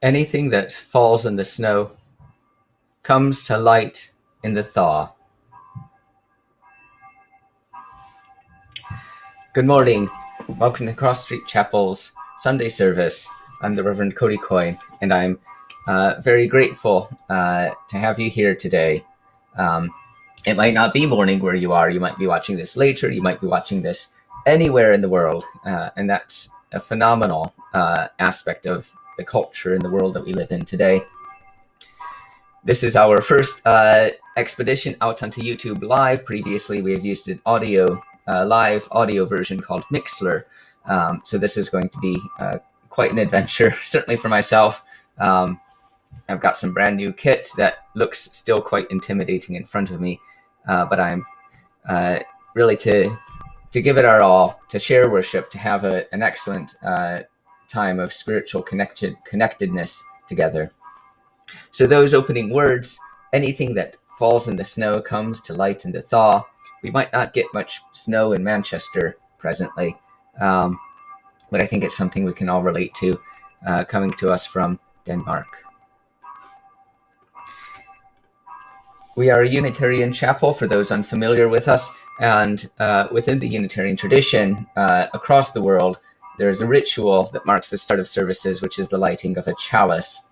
Anything that falls in the snow comes to light in the thaw. Good morning. Welcome to Cross Street Chapel's Sunday service. I'm the Reverend Cody Coyne, and I'm very grateful to have you here today. It might not be morning where you are. You might be watching this later. You might be watching this anywhere in the world, and that's a phenomenal aspect of the culture and the world that we live in today. This is our first expedition out onto YouTube Live. Previously, we have used an live audio version called Mixler. So this is going to be quite an adventure, certainly for myself. I've got some brand new kit that looks still quite intimidating in front of me, but I'm really to give it our all, to share worship, to have an excellent time of spiritual connectedness together. So those opening words, anything that falls in the snow comes to light in the thaw. We might not get much snow in Manchester presently, but I think it's something we can all relate to coming to us from Denmark. We are a Unitarian chapel, for those unfamiliar with us, and within the Unitarian tradition across the world, there is a ritual that marks the start of services, which is the lighting of a chalice.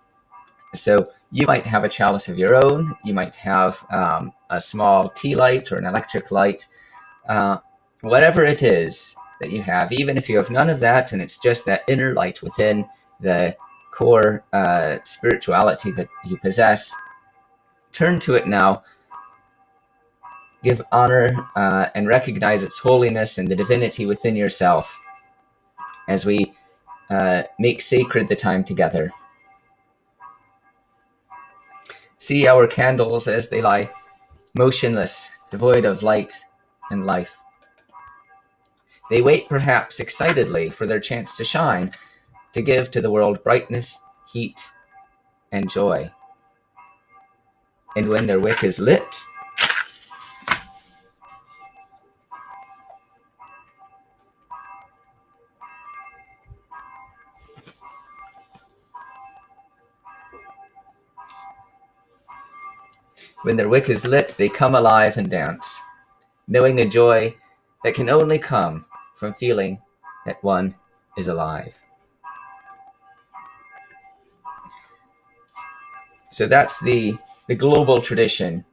So you might have a chalice of your own. You might have a small tea light or an electric light, whatever it is that you have, even if you have none of that and it's just that inner light within the core spirituality that you possess. Turn to it now, give honor and recognize its holiness and the divinity within yourself as we make sacred the time together. See our candles as they lie motionless, devoid of light and life. They wait perhaps excitedly for their chance to shine, to give to the world brightness, heat, and joy. And when their wick is lit, they come alive and dance, knowing a joy that can only come from feeling that one is alive. So that's the global tradition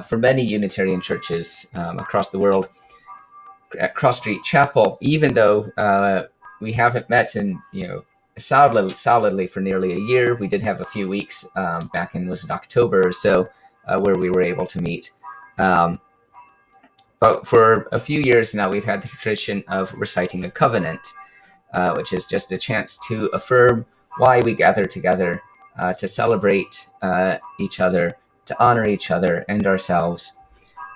for many Unitarian churches across the world. At Cross Street Chapel, even though we haven't met in solidly for nearly a year, we did have a few weeks back in October or so where we were able to meet. But for a few years now, we've had the tradition of reciting a covenant, which is just a chance to affirm why we gather together, to celebrate each other, to honor each other and ourselves.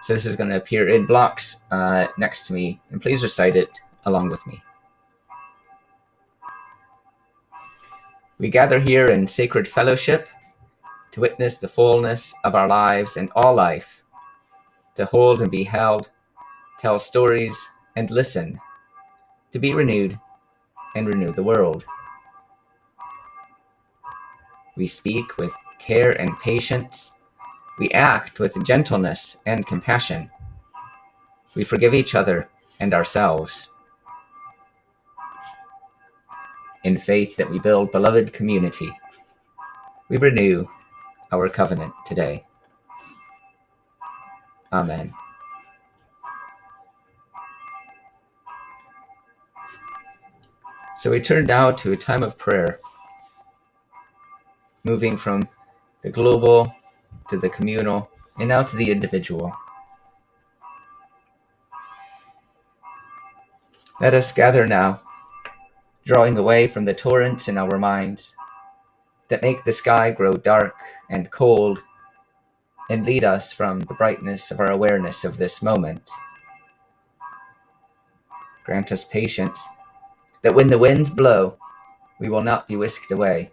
So this is going to appear in blocks next to me, and please recite it along with me. We gather here in sacred fellowship to witness the fullness of our lives and all life, to hold and be held, tell stories and listen, to be renewed and renew the world. We speak with care and patience. We act with gentleness and compassion. We forgive each other and ourselves. In faith that we build beloved community, we renew our covenant today. Amen. So we turn now to a time of prayer, moving from the global to the communal and now to the individual. Let us gather now, drawing away from the torrents in our minds that make the sky grow dark and cold and lead us from the brightness of our awareness of this moment. Grant us patience, that when the winds blow, we will not be whisked away,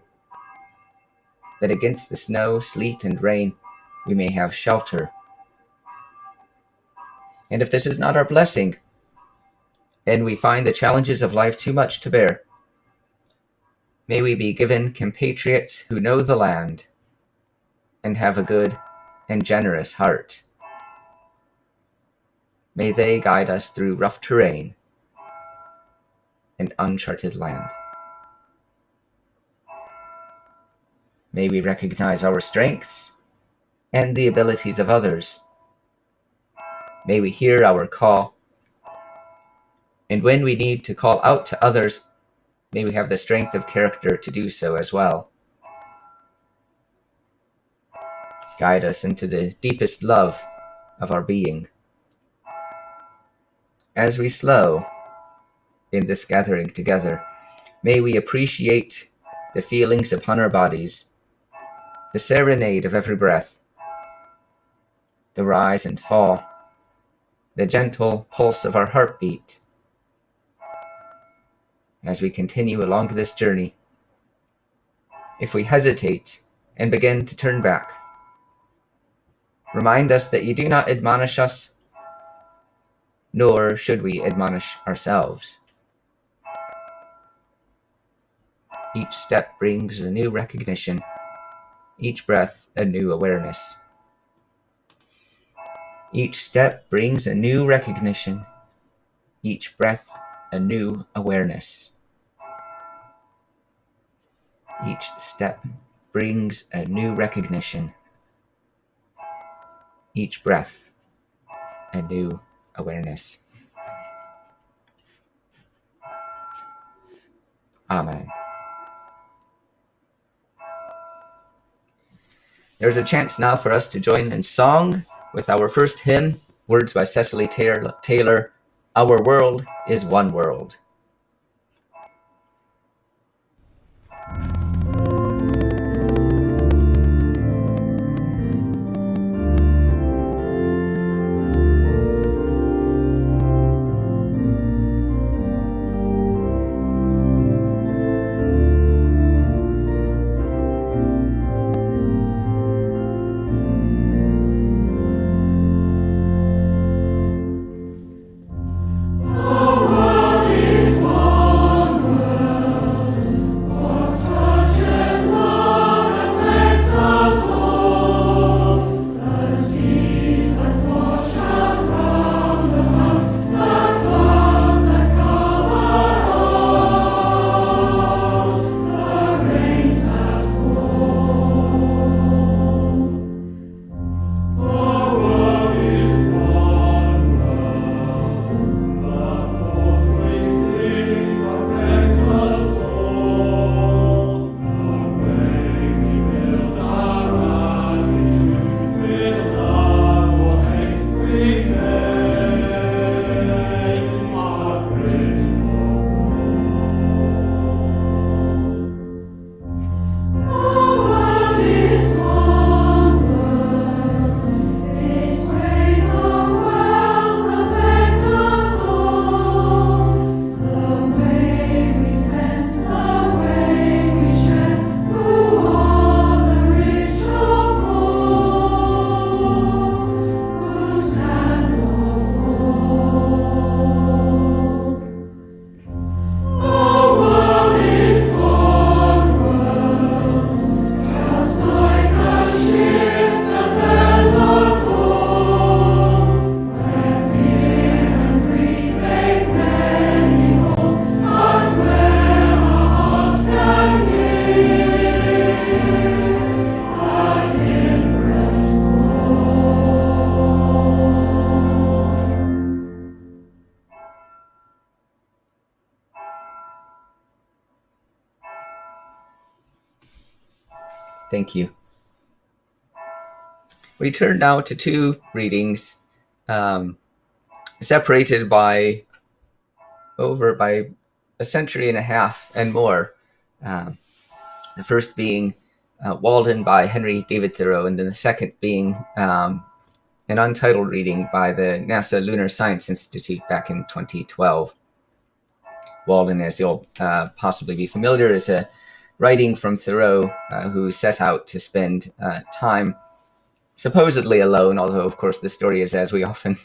that against the snow, sleet, and rain, we may have shelter. And if this is not our blessing, and we find the challenges of life too much to bear, May we be given compatriots who know the land and have a good and generous heart. May they guide us through rough terrain and uncharted land. May we recognize our strengths and the abilities of others. May we hear our call, and when we need to call out to others, may we have the strength of character to do so as well. Guide us into the deepest love of our being. As we slow in this gathering together, may we appreciate the feelings upon our bodies, the serenade of every breath, the rise and fall, the gentle pulse of our heartbeat. As we continue along this journey, if we hesitate and begin to turn back, remind us that you do not admonish us, nor should we admonish ourselves. Each step brings a new recognition, each breath a new awareness. Each step brings a new recognition, each breath a new awareness. Each step brings a new recognition, each breath a new awareness. Amen. There's a chance now for us to join in song with our first hymn, words by Cecily Taylor, Our World is One World. Thank you. We turn now to two readings separated by a century and a half and more. The first being Walden by Henry David Thoreau, and then the second being an untitled reading by the NASA Lunar Science Institute back in 2012. Walden, as you'll possibly be familiar, is a writing from Thoreau, who set out to spend time supposedly alone, although, of course, the story is, as we often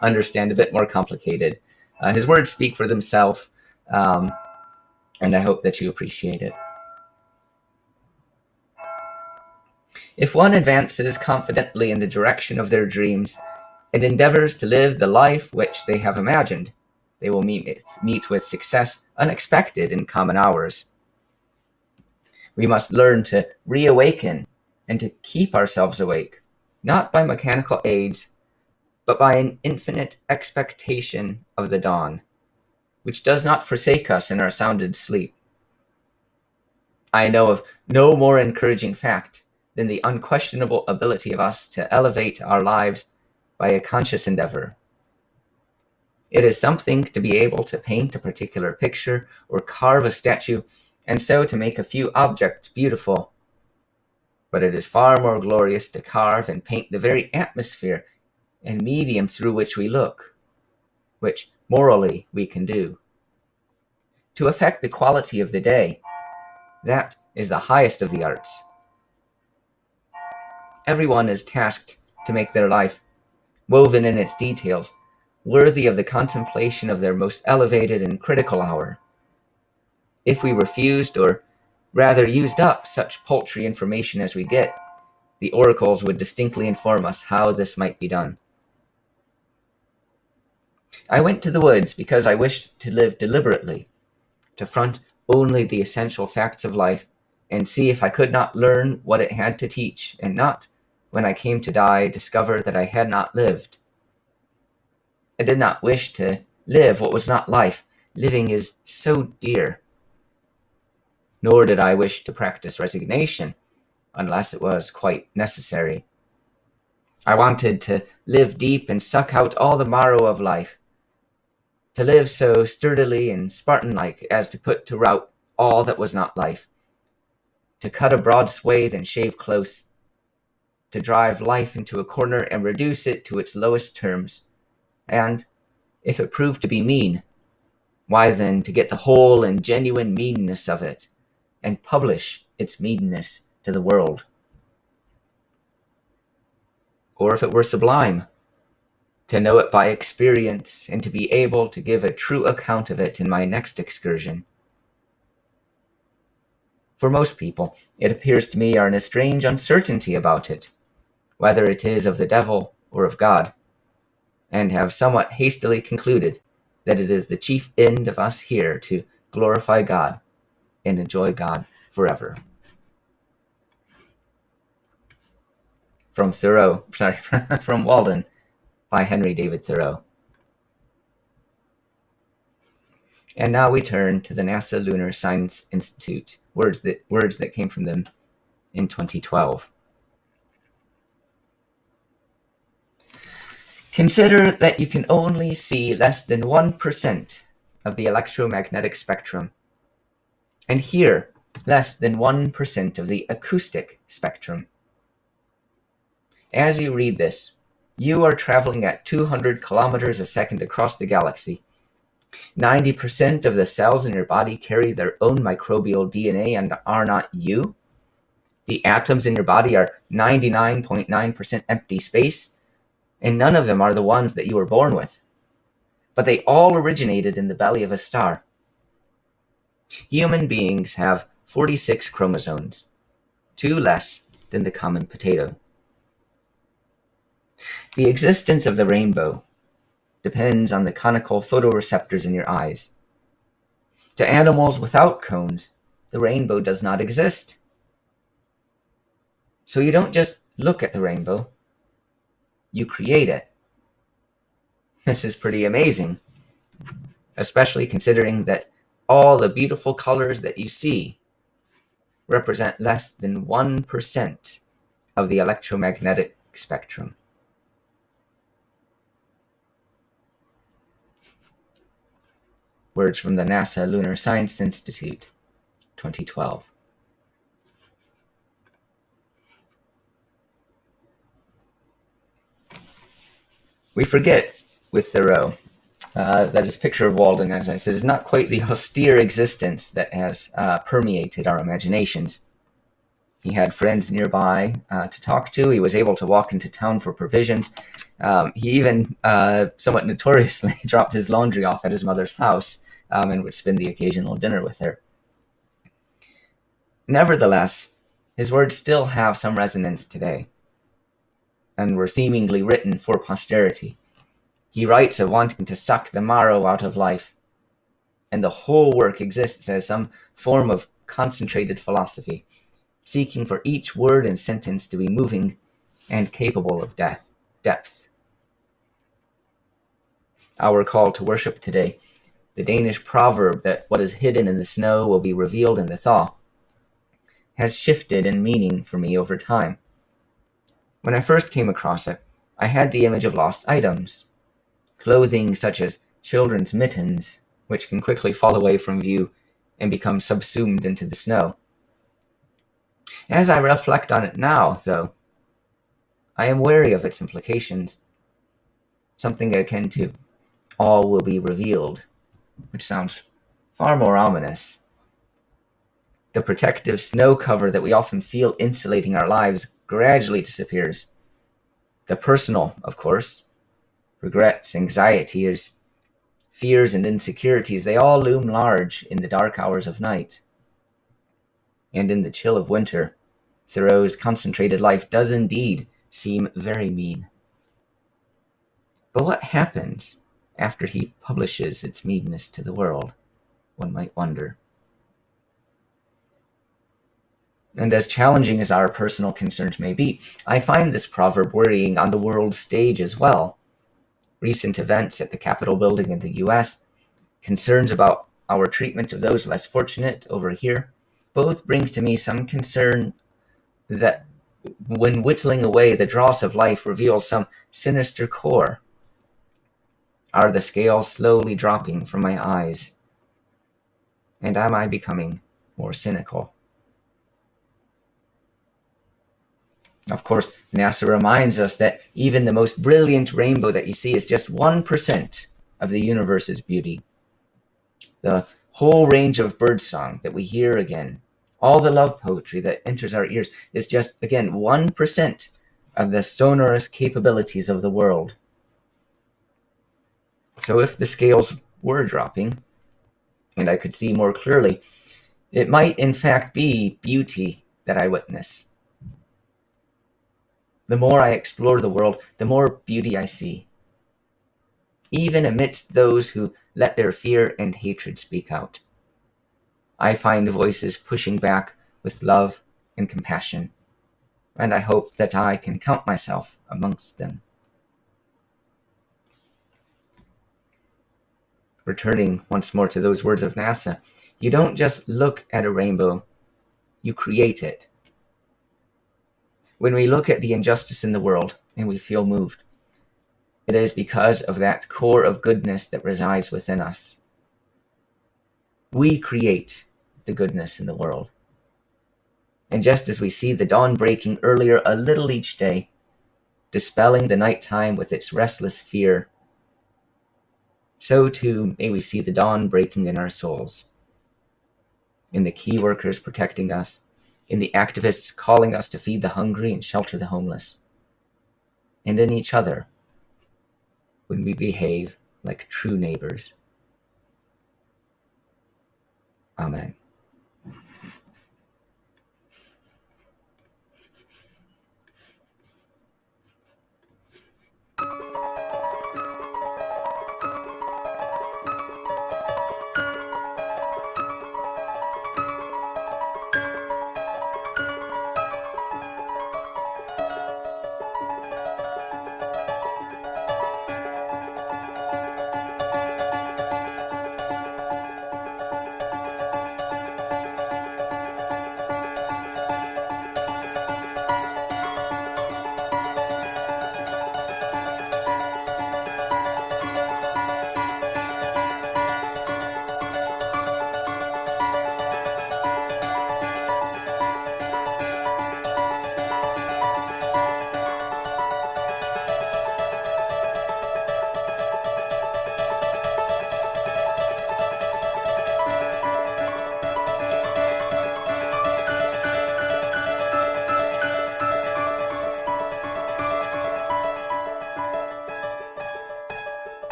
understand, a bit more complicated. His words speak for themselves, and I hope that you appreciate it. If one advances confidently in the direction of their dreams and endeavors to live the life which they have imagined, they will meet with success unexpected in common hours. We must learn to reawaken and to keep ourselves awake, not by mechanical aids, but by an infinite expectation of the dawn, which does not forsake us in our sounded sleep. I know of no more encouraging fact than the unquestionable ability of us to elevate our lives by a conscious endeavor. It is something to be able to paint a particular picture or carve a statue, and so to make a few objects beautiful. But it is far more glorious to carve and paint the very atmosphere and medium through which we look, which morally we can do. To affect the quality of the day, that is the highest of the arts. Everyone is tasked to make their life, woven in its details, worthy of the contemplation of their most elevated and critical hour. If we refused, or rather used up, such paltry information as we get, the oracles would distinctly inform us how this might be done. I went to the woods because I wished to live deliberately, to front only the essential facts of life, and see if I could not learn what it had to teach, and not, when I came to die, discover that I had not lived. I did not wish to live what was not life. Living is so dear. Nor did I wish to practice resignation, unless it was quite necessary. I wanted to live deep and suck out all the marrow of life, to live so sturdily and Spartan-like as to put to rout all that was not life, to cut a broad swathe and shave close, to drive life into a corner and reduce it to its lowest terms, and, if it proved to be mean, why then to get the whole and genuine meanness of it, and publish its meanness to the world. Or if it were sublime, to know it by experience, and to be able to give a true account of it in my next excursion. For most people, it appears to me, are in a strange uncertainty about it, whether it is of the devil or of God, and have somewhat hastily concluded that it is the chief end of us here to glorify God and enjoy God forever. From Walden, by Henry David Thoreau. And now we turn to the NASA Lunar Science Institute, words that came from them in 2012. Consider that you can only see less than 1% of the electromagnetic spectrum, and hear less than 1% of the acoustic spectrum. As you read this, you are traveling at 200 kilometers a second across the galaxy. 90% of the cells in your body carry their own microbial DNA and are not you. The atoms in your body are 99.9% empty space, and none of them are the ones that you were born with. But they all originated in the belly of a star. Human beings have 46 chromosomes, 2 less than the common potato. The existence of the rainbow depends on the conical photoreceptors in your eyes. To animals without cones, the rainbow does not exist. So you don't just look at the rainbow, you create it. This is pretty amazing, especially considering that all the beautiful colors that you see represent less than 1% of the electromagnetic spectrum. Words from the NASA Lunar Science Institute, 2012. We forget with Thoreau that his picture of Walden, as I said, is not quite the austere existence that has permeated our imaginations. He had friends nearby to talk to. He was able to walk into town for provisions. He even somewhat notoriously dropped his laundry off at his mother's house and would spend the occasional dinner with her. Nevertheless, his words still have some resonance today, and were seemingly written for posterity. He writes of wanting to suck the marrow out of life, and the whole work exists as some form of concentrated philosophy, seeking for each word and sentence to be moving and capable of depth. Our call to worship today, the Danish proverb that what is hidden in the snow will be revealed in the thaw, has shifted in meaning for me over time. When I first came across it, I had the image of lost items, clothing such as children's mittens, which can quickly fall away from view and become subsumed into the snow. As I reflect on it now, though, I am wary of its implications, something akin to all will be revealed, which sounds far more ominous. The protective snow cover that we often feel insulating our lives gradually disappears. The personal, of course, regrets, anxieties, fears, and insecurities, they all loom large in the dark hours of night. And in the chill of winter, Thoreau's concentrated life does indeed seem very mean. But what happens after he publishes its meanness to the world, one might wonder. And as challenging as our personal concerns may be, I find this proverb worrying on the world stage as well. Recent events at the Capitol building in the US, concerns about our treatment of those less fortunate over here, both bring to me some concern that when whittling away the dross of life reveals some sinister core. Are the scales slowly dropping from my eyes? And am I becoming more cynical? Of course, NASA reminds us that even the most brilliant rainbow that you see is just 1% of the universe's beauty. The whole range of birdsong that we hear again, all the love poetry that enters our ears is just, again, 1% of the sonorous capabilities of the world. So if the scales were dropping, and I could see more clearly, it might in fact be beauty that I witness. The more I explore the world, the more beauty I see, even amidst those who let their fear and hatred speak out. I find voices pushing back with love and compassion, and I hope that I can count myself amongst them. Returning once more to those words of NASA, you don't just look at a rainbow, you create it. When we look at the injustice in the world and we feel moved, it is because of that core of goodness that resides within us. We create the goodness in the world. And just as we see the dawn breaking earlier a little each day, dispelling the nighttime with its restless fear, so too may we see the dawn breaking in our souls, in the key workers protecting us, in the activists calling us to feed the hungry and shelter the homeless, and in each other when we behave like true neighbors. Amen.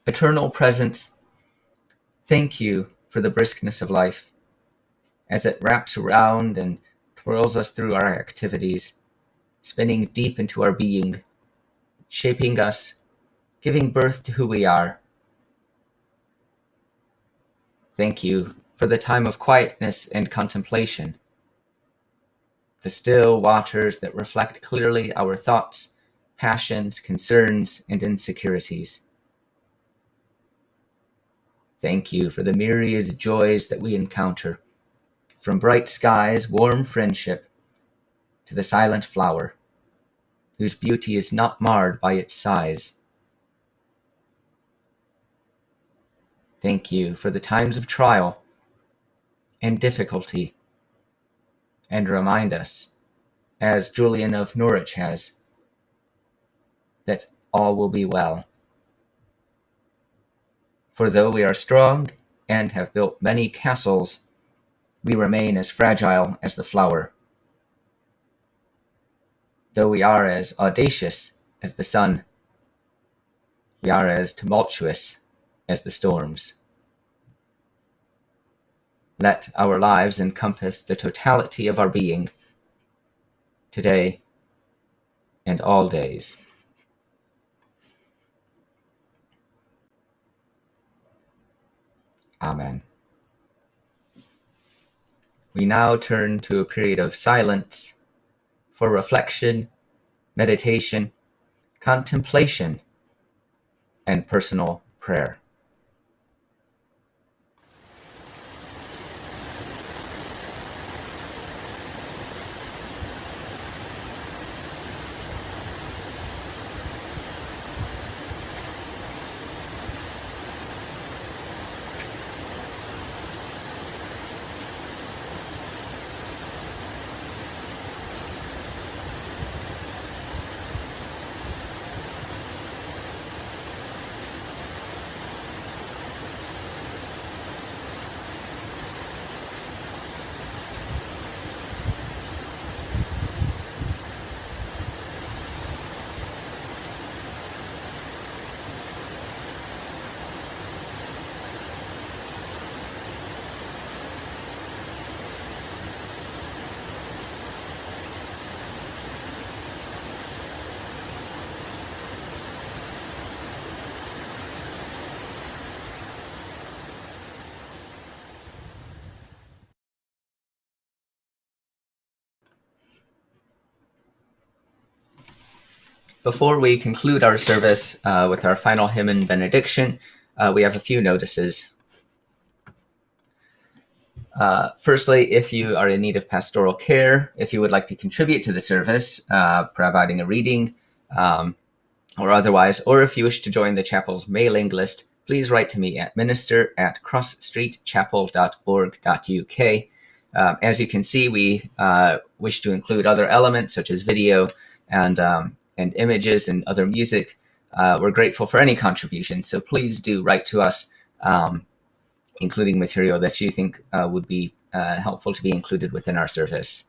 Eternal Presence, thank you for the briskness of life as it wraps around and twirls us through our activities, spinning deep into our being, shaping us, giving birth to who we are. Thank you for the time of quietness and contemplation, the still waters that reflect clearly our thoughts, passions, concerns, and insecurities. Thank you for the myriad joys that we encounter, from bright skies, warm friendship, to the silent flower, whose beauty is not marred by its size. Thank you for the times of trial and difficulty, and remind us, as Julian of Norwich has, that all will be well. For though we are strong and have built many castles, we remain as fragile as the flower. Though we are as audacious as the sun, we are as tumultuous as the storms. Let our lives encompass the totality of our being, today and all days. Amen. We now turn to a period of silence for reflection, meditation, contemplation, and personal prayer. Before we conclude our service with our final hymn and benediction, we have a few notices. Firstly, if you are in need of pastoral care, if you would like to contribute to the service, providing a reading or otherwise, or if you wish to join the chapel's mailing list, please write to me at minister@crossstreetchapel.org.uk. As you can see, we wish to include other elements such as video and images and other music. We're grateful for any contributions, so please do write to us, including material that you think would be helpful to be included within our service.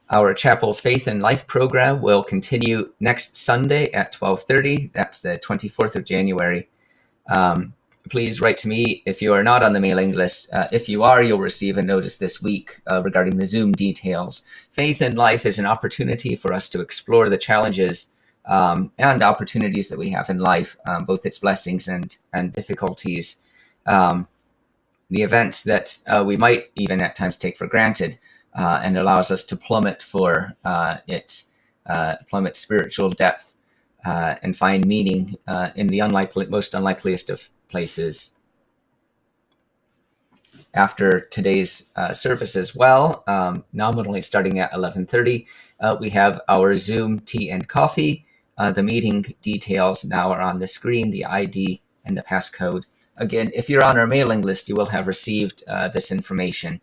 Our chapel's Faith and Life program will continue next Sunday at 12:30. That's the 24th of January. Please write to me if you are not on the mailing list. If you are, you'll receive a notice this week regarding the Zoom details. Faith and Life is an opportunity for us to explore the challenges and opportunities that we have in life, both its blessings and difficulties, the events that we might even at times take for granted, and allows us to plummet for its spiritual depth and find meaning in the most unlikeliest of places. After today's service as well, nominally starting at 11:30, we have our Zoom tea and coffee. The meeting details now are on the screen, the ID and the passcode. Again, if you're on our mailing list, you will have received this information.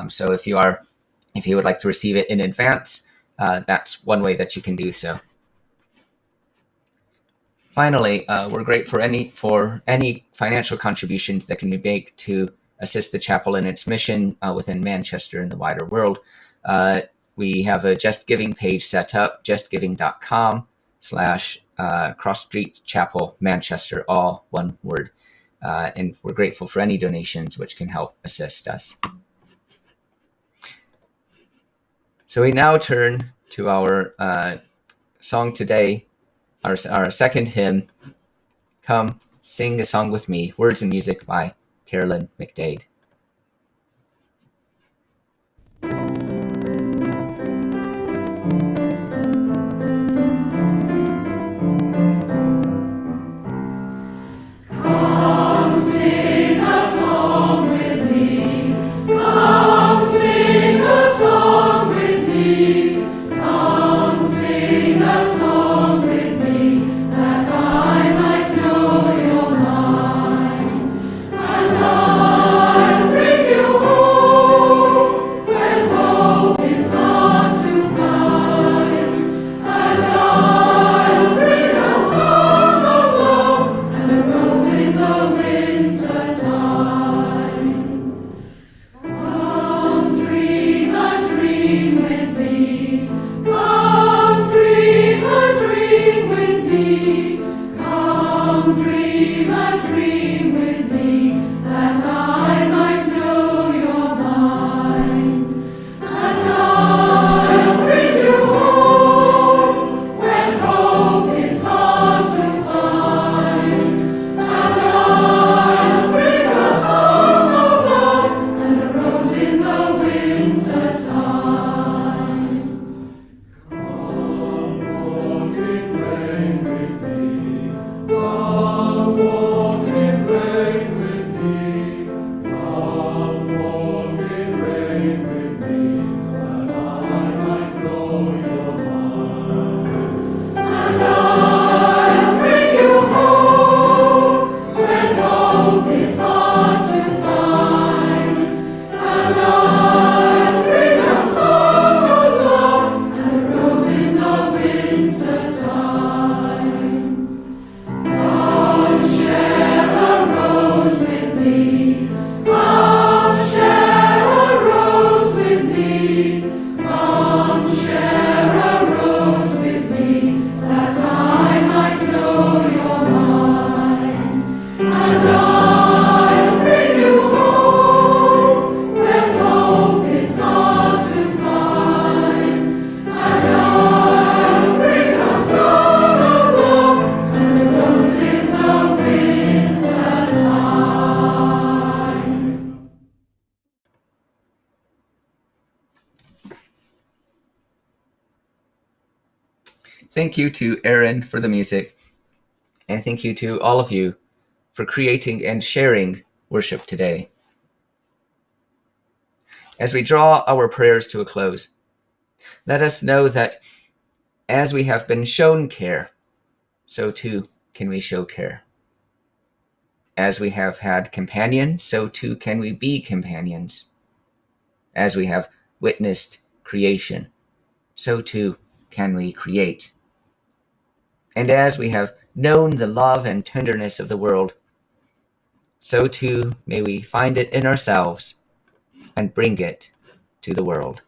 So if you would like to receive it in advance, that's one way that you can do so. Finally, we're grateful for any financial contributions that can be made to assist the chapel in its mission within Manchester and the wider world. We have a Just Giving page set up, justgiving.com/, Cross Street Chapel, Manchester, all one word. And we're grateful for any donations which can help assist us. So we now turn to our song today, our second hymn, Come Sing a Song with Me, words and music by Carolyn McDade. Thank you to Aaron for the music, and thank you to all of you for creating and sharing worship today. As we draw our prayers to a close, let us know that as we have been shown care, so too can we show care. As we have had companions, so too can we be companions. As we have witnessed creation, so too can we create. And as we have known the love and tenderness of the world, so too may we find it in ourselves and bring it to the world.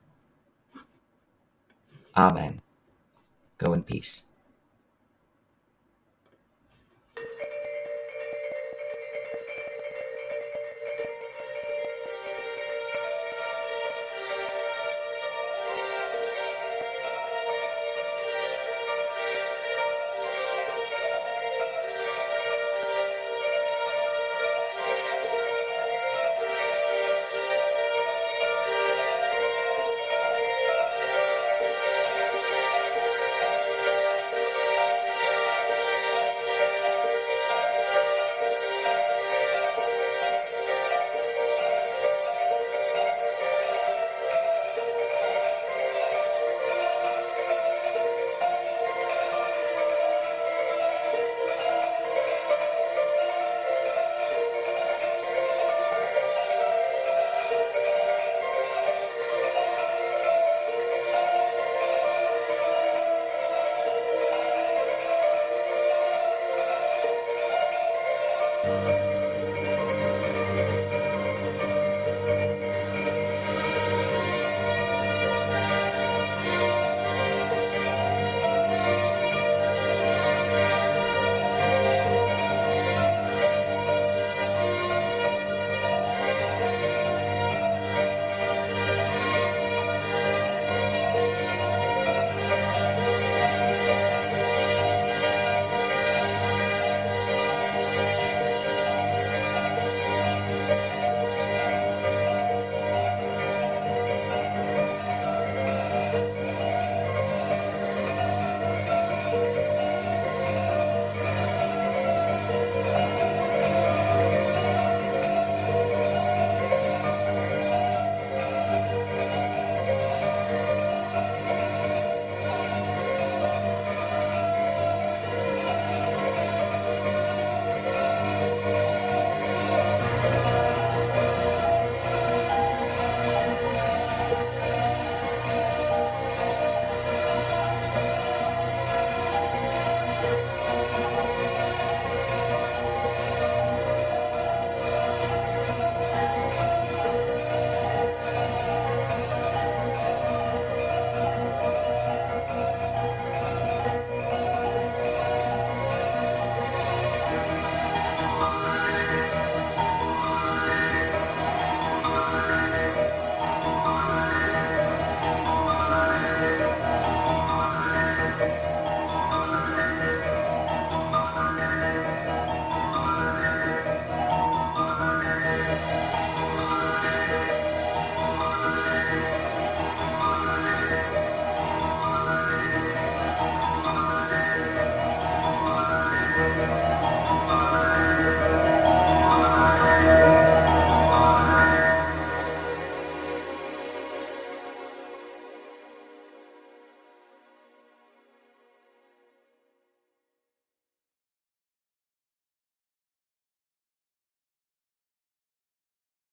Amen. Go in peace.